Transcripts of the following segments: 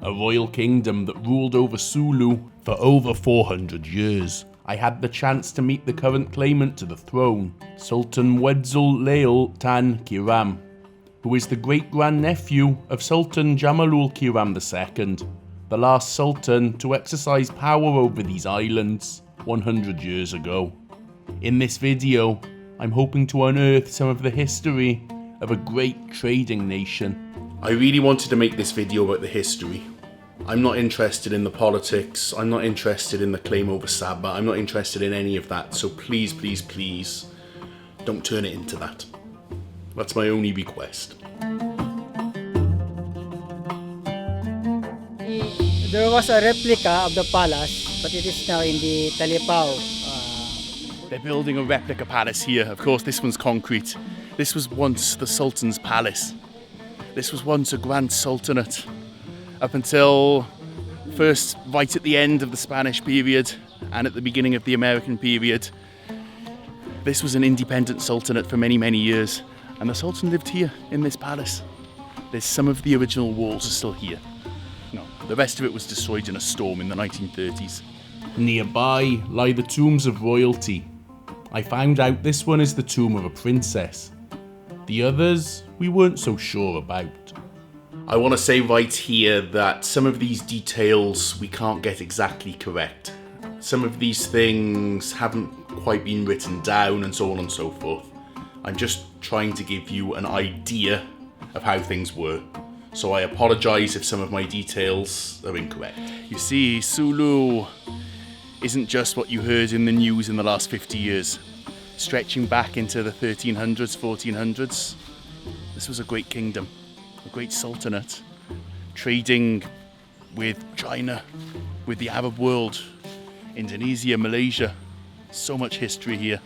a royal kingdom that ruled over Sulu for over 400 years. I had the chance to meet the current claimant to the throne, Sultan Muedzul Lail Kiram, who is the great-grandnephew of Sultan Jamalul Kiram II, the last sultan to exercise power over these islands 100 years ago. In this video, I'm hoping to unearth some of the history of a great trading nation. I really wanted to make this video about the history. I'm not interested in the politics, I'm not interested in the claim over Sabah, I'm not interested in any of that, so please, please, please, don't turn it into that. That's my only request. There was a replica of the palace, but it is now in the Talipao. They're building a replica palace here. Of course, this one's concrete. This was once the Sultan's palace. This was once a grand sultanate. Up until first right at the end of the Spanish period and at the beginning of the American period. This was an independent sultanate for many, many years. And the Sultan lived here in this palace. There's some of the original walls are still here. No, the rest of it was destroyed in a storm in the 1930s. Nearby lie the tombs of royalty. I found out this one is the tomb of a princess. The others, we weren't so sure about. I want to say right here that some of these details we can't get exactly correct. Some of these things haven't quite been written down and so on and so forth. I'm just trying to give you an idea of how things were. So I apologise if some of my details are incorrect. You see, Sulu isn't just what you heard in the news in the last 50 years. Stretching back into the 1300s, 1400s, this was a great kingdom, a great sultanate, trading with China, with the Arab world, Indonesia, Malaysia. So much history here.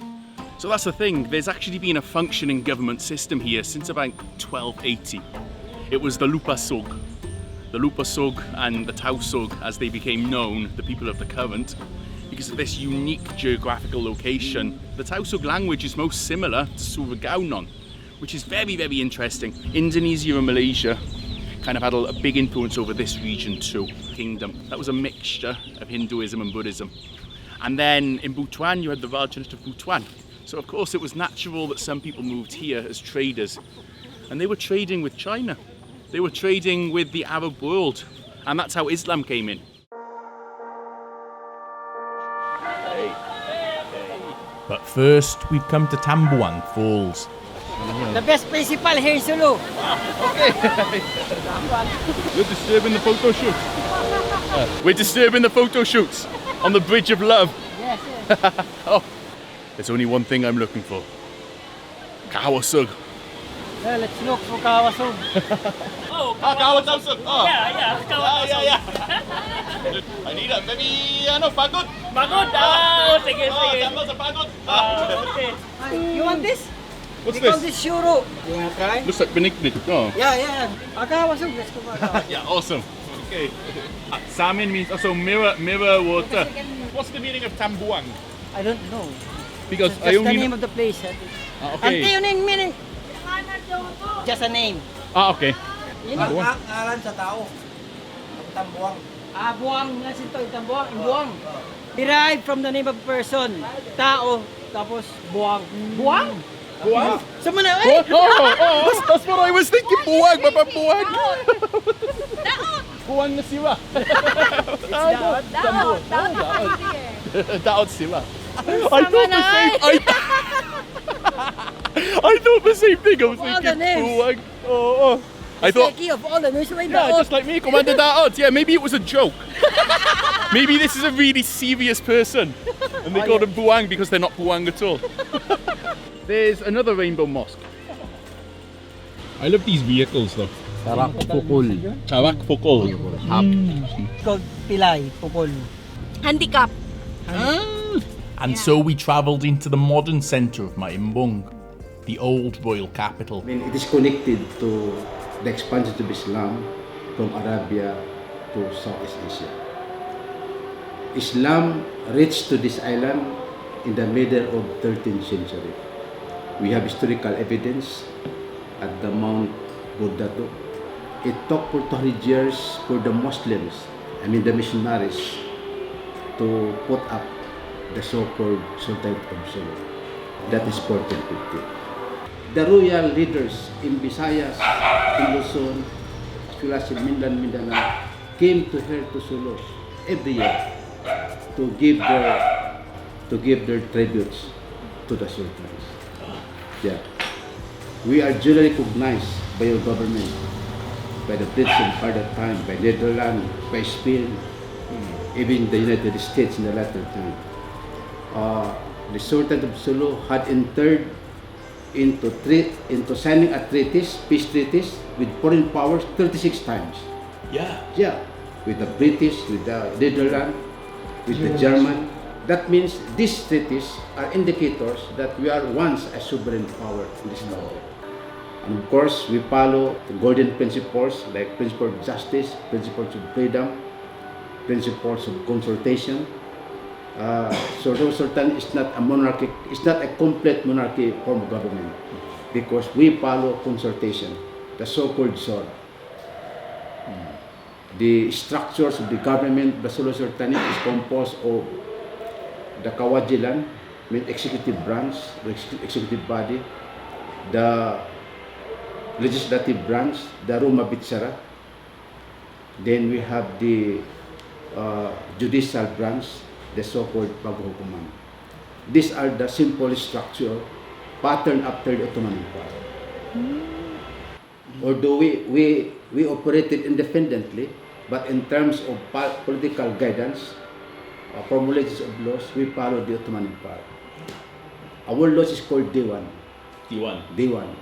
So that's the thing, there's actually been a functioning government system here since about 1280. It was the Lupasug and the Tausug, as they became known, the people of the current. Because of this unique geographical location, the Tausug language is most similar to Surigao, which is very, very interesting. Indonesia and Malaysia kind of had a big influence over this region too. Kingdom. That was a mixture of Hinduism and Buddhism. And then in Butuan, you had the Rajah of Butuan. So of course it was natural that some people moved here as traders. And they were trading with China. They were trading with the Arab world. And that's how Islam came in. But first, we've come to Tambuang Falls. The best principal here in Sulu. Okay. You're disturbing the photo shoot. We're disturbing the photo shoots on the Bridge of Love. Yes, yes. Oh, there's only one thing I'm looking for. Kawasug. Well, let's look for Kawasug. Oh, Kawasug. Oh. Yeah, Kawasug. Yeah. I need a maybe pagod. Pagod? Ah, sige, sige. Tama sa pagod. Okay. You want this? What's We call this? this shuro. You wanna try? Looks like benignet. Oh. Yeah. Kawasug, let's go for Kawasug. Yeah, awesome. Okay. Salmon means also mirror water. What's the meaning of Tambuang? I don't know. Because Just I only the name of the place. okay. Ang meaning. Just a name. Okay. Ang alan sa tao. Tambuang. Buang nga sinto, Tambuang, buang. Derived from the name of person. Tao, tapos buang. Buang? Buang? Sama na, That's what I was thinking. Buang, buang. Daot! Buang na sila. Daot sila. I thought the same thing. I was thinking buang. Oh. I thought, of all the names, just like me, Kumander Daot. Yeah, maybe it was a joke. Maybe this is a really serious person. And they called him Buang because they're not Buang at all. There's another rainbow mosque. I love these vehicles though. Tarak pukul. It's called Pilay, Pukul. Handicap. And so we travelled into the modern centre of Maimbung, the old royal capital. I mean, it is connected to the expansion of Islam from Arabia to Southeast Asia. Islam reached to this island in the middle of 13th century. We have historical evidence at the Mount Burdato it took for 200 years for the Muslims, the missionaries, to put up the so-called Sultan of Sulu. That is 1450. The royal leaders in Visayas, in Luzon, as well as in Mindanao, came to here to Sulu every year to give their tributes to the sultans. Yeah. We are duly recognized by your government, by the British Empire at that time, by Netherlands, by Spain, even the United States in the latter time. The Sultan of Sulu had entered into signing a peace treaties with foreign powers 36 times. Yeah, with the British, with the Netherlands, with the German. That means these treaties are indicators that we are once a sovereign power in this country. And of course, we follow the golden principles like principle of justice, principles of freedom, principles of consultation. So the Sultan is not a monarchy, it's not a complete monarchy form of government because we follow consultation, the so-called sword. The structures of the government, the Sulu Sultanate is composed of the Kawajilan, executive branch, the executive body, the legislative branch, the Ruma Bitsara. Then we have the judicial branch, the so-called Paghukuman. These are the simple structure patterned after the Ottoman Empire. Although we operated independently, but in terms of political guidance, formulations of laws, we follow the Ottoman Empire. Our laws is called Diwan. Diwan.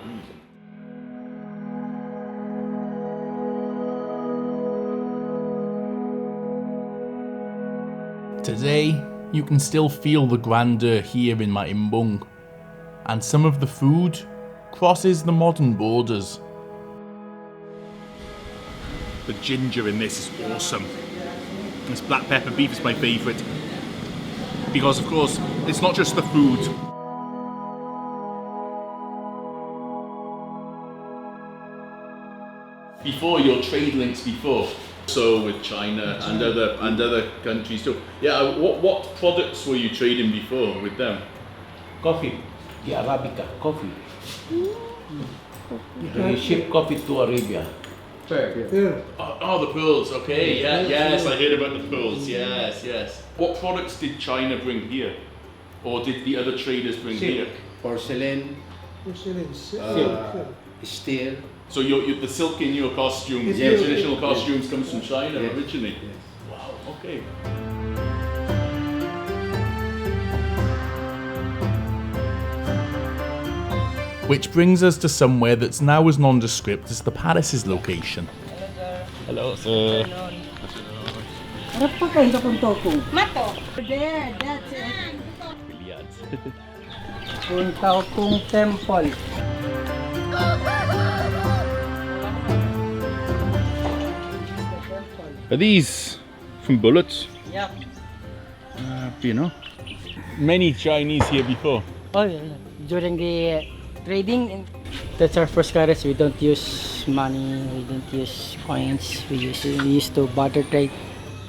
Today, you can still feel the grandeur here in Maimbung, and some of the food crosses the modern borders. The ginger in this is awesome. This black pepper beef is my favourite because, of course, it's not just the food. Before your trade links before, so with China and other countries too. Yeah, what products were you trading before with them? Coffee, the Arabica coffee. They ship coffee to Arabia. Oh, the pearls. Okay, yes, I heard about the pearls. Yes. What products did China bring here, or did the other traders bring here? Porcelain, steel. So the silk in your costumes, your traditional costumes, comes from China originally. Yes. Wow. Okay. Which brings us to somewhere that's now as nondescript as the palace's location. Hello, sir. Harap pa kayo tokong. Mato. There, that's it. Kuntokong Temple. Are these from bullets? Yep. Many Chinese here before. Oh, yeah. During the trading, that's our first currency. We don't use money, we don't use coins. We used to barter trade.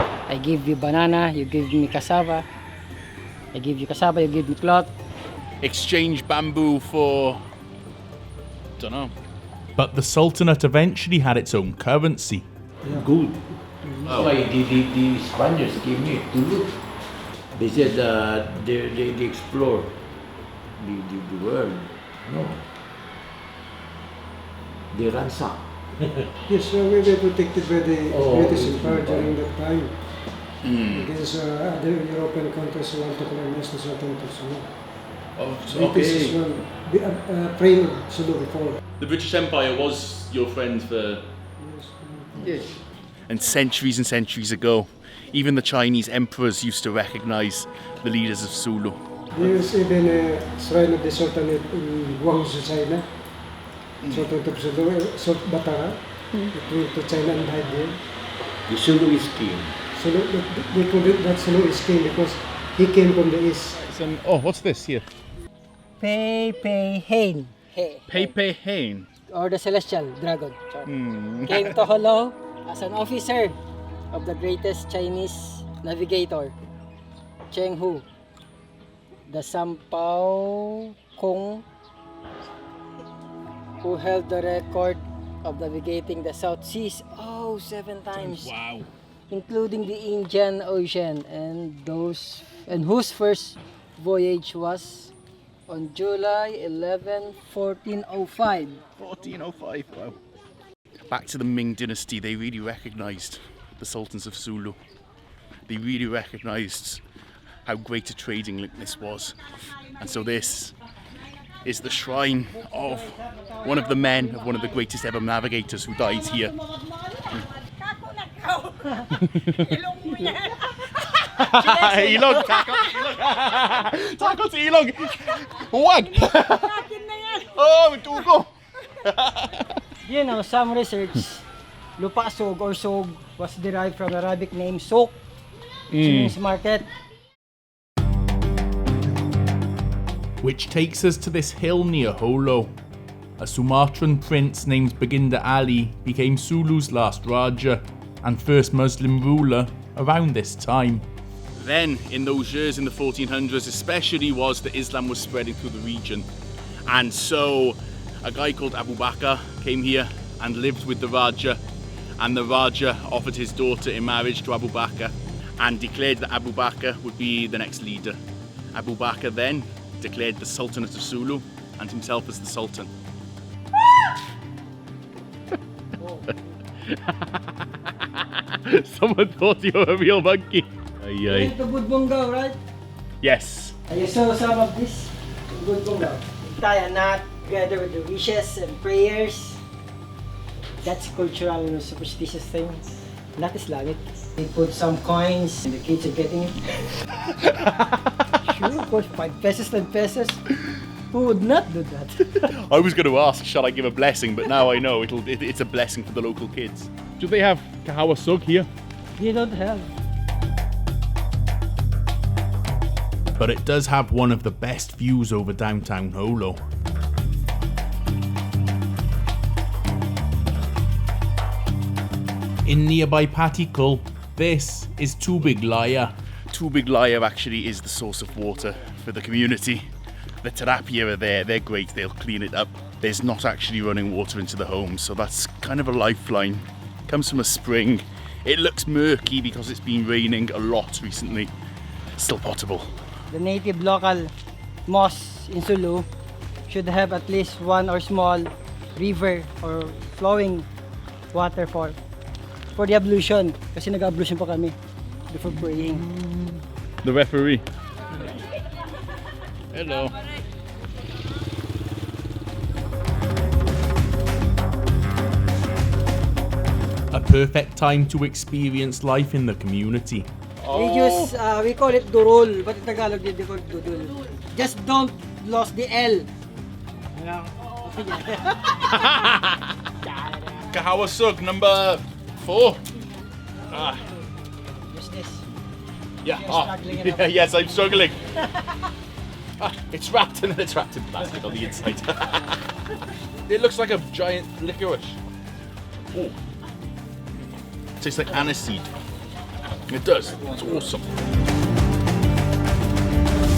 I give you banana, you give me cassava. I give you cassava, you give me cloth. Exchange bamboo for... dunno. But the Sultanate eventually had its own currency. Good. That's why the Spaniards came here to look. They said they explore the world. No. They ransack. Yes, we were protected by the British Empire during that time. Against other European countries who want to colonize the Sultanate of Sulu. British as well, praying Sulu before. The British Empire was your friend for... Yes. And centuries ago, even the Chinese emperors used to recognize the leaders of Sulu. There is even a shrine of the Sultanate in Guangzhou, China. Sultan of Sulu, Salt Batara. It went to China and died there. The Sulu is king. Sulu, they call it that Sulu is king because he came from the east. Oh, what's this here? Pei Pei Hein. Pei Pei Hein. or the celestial dragon, came to Jolo as an officer of the greatest Chinese navigator, Cheng Hu, the Sampao Kong, who held the record of navigating the South Seas 7 times. Wow. Including the Indian Ocean, and whose first voyage was on July 11, 1405. 1405, wow. Back to the Ming dynasty, they really recognised the Sultans of Sulu. They really recognised how great a trading link this was. And so this is the shrine of one of the men, of one of the greatest ever navigators who died here. Ilog! Takot sa ilog! Huwag! Oh, tugo! You know, some research, lupa sog or sog was derived from Arabic name sok, which means market. Which takes us to this hill near Jolo. A Sumatran prince named Baguinda Ali became Sulu's last Rajah and first Muslim ruler around this time. Then, in those years in the 1400s, especially was that Islam was spreading through the region. And so, a guy called Abu Bakr came here and lived with the Rajah. And the Rajah offered his daughter in marriage to Abu Bakr and declared that Abu Bakr would be the next leader. Abu Bakr then declared the Sultanate of Sulu and himself as the Sultan. Someone thought you were a real monkey. You went to Budbungaw, right? Yes. You saw some of this in Budbungaw. Tie a knot together with the wishes and prayers. That's cultural and superstitious things. Not Islamic. They put some coins and the kids are getting it. Sure, of course, 5 pesos, 10 pesos. Who would not do that? I was going to ask, shall I give a blessing? But now I know it's a blessing for the local kids. Do they have kahawa sug here? You don't have. But it does have one of the best views over downtown Jolo. In nearby Patikul, this is Tubig Laya. Tubig Laya actually is the source of water for the community. The terapia are there, they're great, they'll clean it up. There's not actually running water into the home, so that's kind of a lifeline. Comes from a spring. It looks murky because it's been raining a lot recently. Still potable. The native local mosques in Sulu should have at least one or small river or flowing waterfall for the ablution. Kasi nag-ablution pa kami before praying. The referee. Hello. A perfect time to experience life in the community. We call it durul, but in Tagalog they call it dudul. Just don't lose the L. Kahawa sug number 4. Use this. Yeah. You're struggling enough. Yes, I'm struggling. It's wrapped in plastic on the inside. It looks like a giant licorice. Oh. Tastes like aniseed. It does. It's awesome.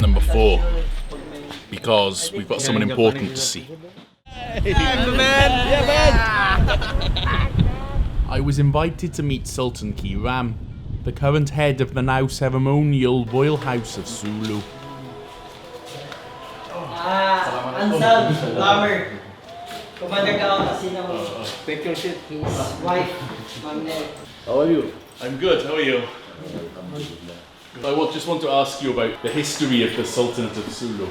Number 4. Because we've got someone important to see. I was invited to meet Sultan Kiram, the current head of the now ceremonial royal house of Sulu. Ansal, Lamer, Kumander Daot, Take your seat. his wife, Kumander. How are you? I'm good, how are you? I just want to ask you about the history of the Sultanate of Sulu.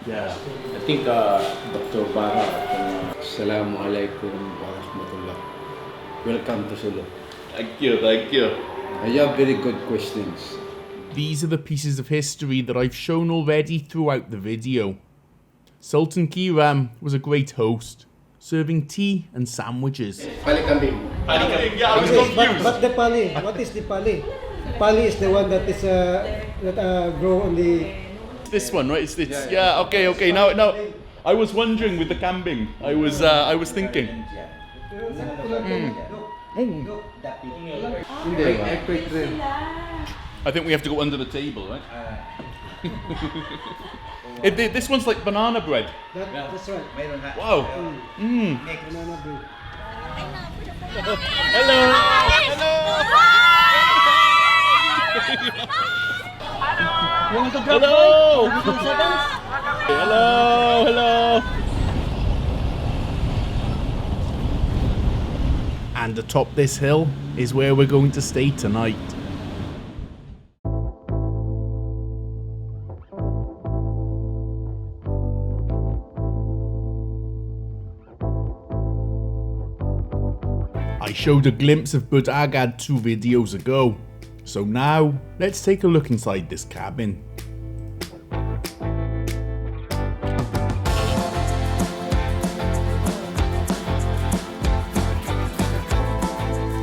Yeah. I think Dr. Bara. Assalamu alaikum wa rahmatullah. Welcome to Sulu. Thank you, thank you. I have very good questions. These are the pieces of history that I've shown already throughout the video. Sultan Kiram was a great host, serving tea and sandwiches. Yeah, I was confused. But the pali, what is the pali? Pali is the one that is grow on the. This one, right? It's yeah. Okay. Now I was wondering with the camping. I was thinking. I think we have to go under the table, right? This one's like banana bread. That's right. Wow. Banana bread. Hello. You want to grab Hello. Hello. Hello. And atop this hill is where we're going to stay tonight. I showed a glimpse of Bud Agad 2 videos ago, so now let's take a look inside this cabin.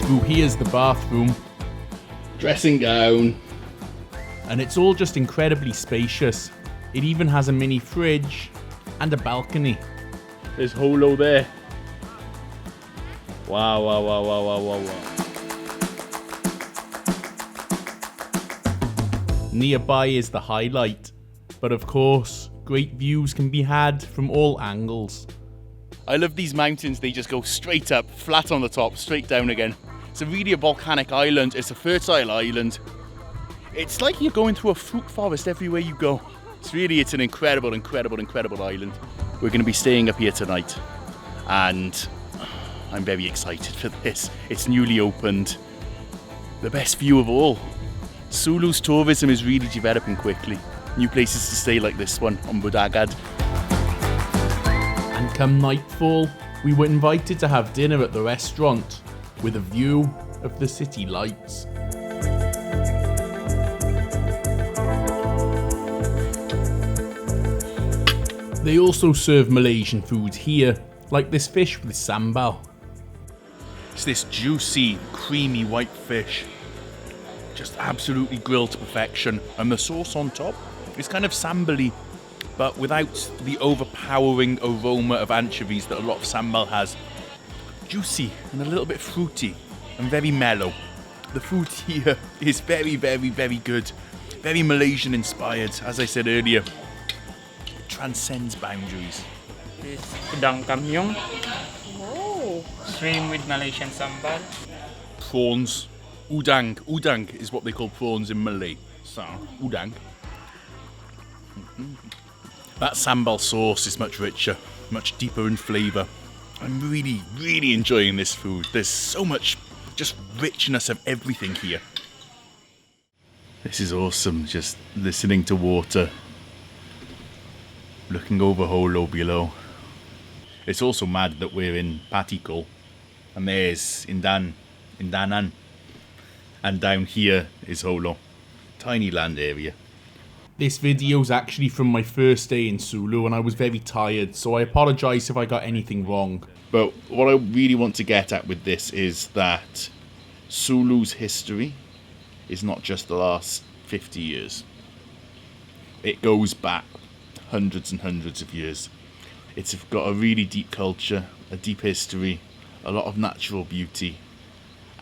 Through here's the bathroom, Dressing gown. and it's all just incredibly spacious. It even has a mini fridge and a balcony. There's Jolo there. Wow. Nearby is the highlight, but of course, great views can be had from all angles. I love these mountains. They just go straight up, flat on the top, straight down again. It's really a volcanic island. It's a fertile island. It's like you're going through a fruit forest everywhere you go. It's an incredible island. We're going to be staying up here tonight, and I'm very excited for this. It's newly opened. The best view of all. Sulu's tourism is really developing quickly. New places to stay like this one on Bud Agad. And come nightfall, we were invited to have dinner at the restaurant with a view of the city lights. They also serve Malaysian food here, like this fish with sambal. It's this juicy, creamy white fish. Just absolutely grilled to perfection. And the sauce on top is kind of sambally, but without the overpowering aroma of anchovies that a lot of sambal has. Juicy and a little bit fruity and very mellow. The food here is very good. Very Malaysian inspired, as I said earlier. It transcends boundaries. This udang kamyong. Shrimp with Malaysian sambal. Prawns. Udang. Udang is what they call prawns in Malay. So, udang. That sambal sauce is much richer, much deeper in flavour. I'm really enjoying this food. There's so much just richness of everything here. This is awesome, just listening to water. Looking over Jolo below. It's also mad that we're in Patikul, and there's Indanan, and down here is Jolo. Tiny land area. This video's actually from my first day in Sulu, and I was very tired, so I apologise if I got anything wrong. But what I really want to get at with this is that Sulu's history is not just the last 50 years. It goes back hundreds and hundreds of years. It's got a really deep culture, a deep history, a lot of natural beauty,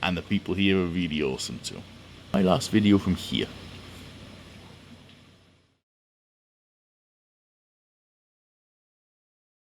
and the people here are really awesome too. My last video from here.